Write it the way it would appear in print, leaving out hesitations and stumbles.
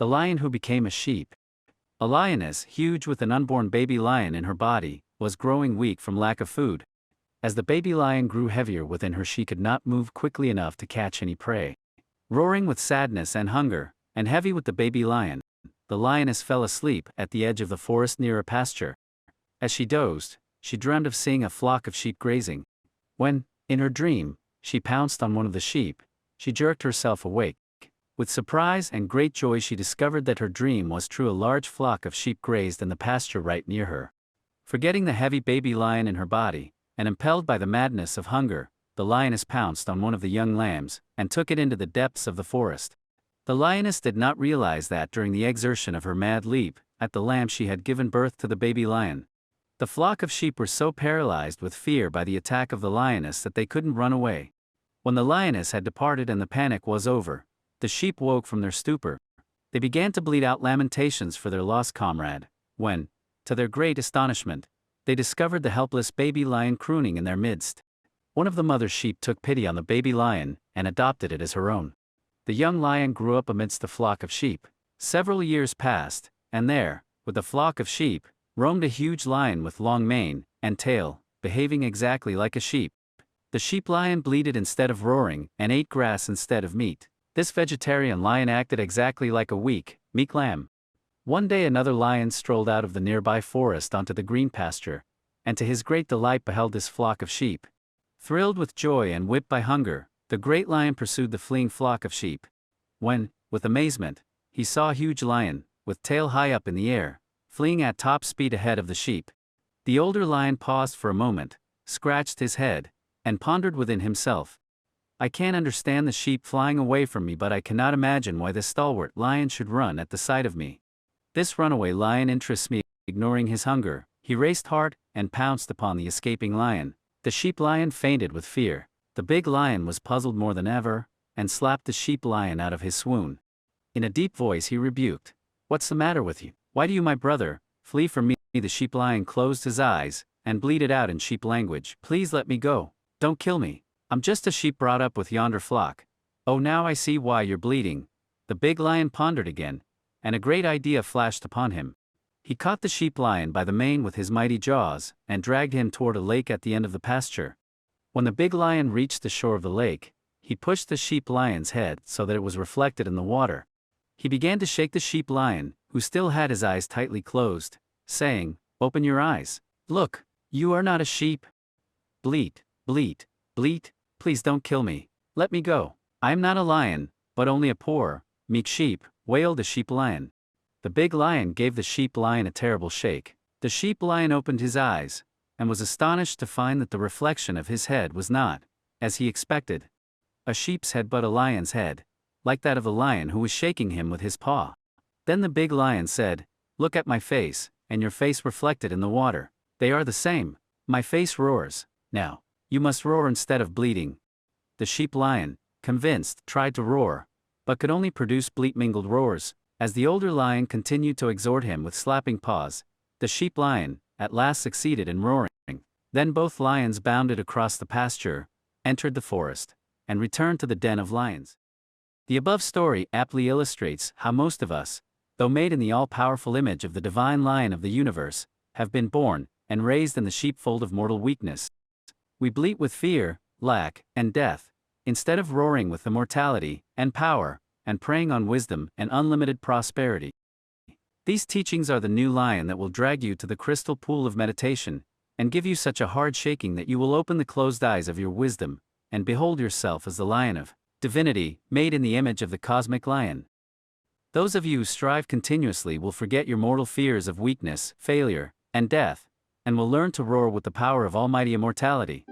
The lion who became a sheep. A lioness, huge with an unborn baby lion in her body, was growing weak from lack of food. As the baby lion grew heavier within her, she could not move quickly enough to catch any prey. Roaring with sadness and hunger, and heavy with the baby lion, the lioness fell asleep at the edge of the forest near a pasture. As she dozed, she dreamed of seeing a flock of sheep grazing. When, in her dream, she pounced on one of the sheep, she jerked herself awake. With surprise and great joy, she discovered that her dream was true. A large flock of sheep grazed in the pasture right near her. Forgetting the heavy baby lion in her body, and impelled by the madness of hunger, the lioness pounced on one of the young lambs, and took it into the depths of the forest. The lioness did not realize that during the exertion of her mad leap at the lamb she had given birth to the baby lion. The flock of sheep were so paralyzed with fear by the attack of the lioness that they couldn't run away. When the lioness had departed and the panic was over, the sheep woke from their stupor. They began to bleat out lamentations for their lost comrade, when, to their great astonishment, they discovered the helpless baby lion crooning in their midst. One of the mother sheep took pity on the baby lion and adopted it as her own. The young lion grew up amidst the flock of sheep. Several years passed, and there, with the flock of sheep, roamed a huge lion with long mane and tail, behaving exactly like a sheep. The sheep lion bleated instead of roaring and ate grass instead of meat. This vegetarian lion acted exactly like a weak, meek lamb. One day another lion strolled out of the nearby forest onto the green pasture, and to his great delight beheld this flock of sheep. Thrilled with joy and whipped by hunger, the great lion pursued the fleeing flock of sheep. When, with amazement, he saw a huge lion, with tail high up in the air, fleeing at top speed ahead of the sheep. The older lion paused for a moment, scratched his head, and pondered within himself. I can't understand the sheep flying away from me, but I cannot imagine why this stalwart lion should run at the sight of me. This runaway lion interests me. Ignoring his hunger, he raced hard and pounced upon the escaping lion. The sheep lion fainted with fear. The big lion was puzzled more than ever, and slapped the sheep lion out of his swoon. In a deep voice he rebuked, "What's the matter with you? Why do you, my brother, flee from me?" The sheep lion closed his eyes and bleated out in sheep language, "Please let me go. Don't kill me. I'm just a sheep brought up with yonder flock." "Oh, now I see why you're bleeding." The big lion pondered again, and a great idea flashed upon him. He caught the sheep lion by the mane with his mighty jaws, and dragged him toward a lake at the end of the pasture. When the big lion reached the shore of the lake, he pushed the sheep lion's head so that it was reflected in the water. He began to shake the sheep lion, who still had his eyes tightly closed, saying, "Open your eyes. Look, you are not a sheep. Bleat, bleat, bleat, please don't kill me. Let me go. I am not a lion, but only a poor, meek sheep," wailed the sheep lion. The big lion gave the sheep lion a terrible shake. The sheep lion opened his eyes, and was astonished to find that the reflection of his head was not, as he expected, a sheep's head but a lion's head, like that of the lion who was shaking him with his paw. Then the big lion said, "Look at my face, and your face reflected in the water. They are the same. My face roars. Now, you must roar instead of bleating." The sheep lion, convinced, tried to roar, but could only produce bleat-mingled roars. As the older lion continued to exhort him with slapping paws, the sheep lion, at last succeeded in roaring. Then both lions bounded across the pasture, entered the forest, and returned to the den of lions. The above story aptly illustrates how most of us, though made in the all-powerful image of the divine lion of the universe, have been born and raised in the sheepfold of mortal weakness. We bleat with fear, lack, and death, instead of roaring with immortality and power, and preying on wisdom and unlimited prosperity. These teachings are the new lion that will drag you to the crystal pool of meditation, and give you such a hard shaking that you will open the closed eyes of your wisdom, and behold yourself as the lion of divinity, made in the image of the cosmic lion. Those of you who strive continuously will forget your mortal fears of weakness, failure, and death, and will learn to roar with the power of almighty immortality.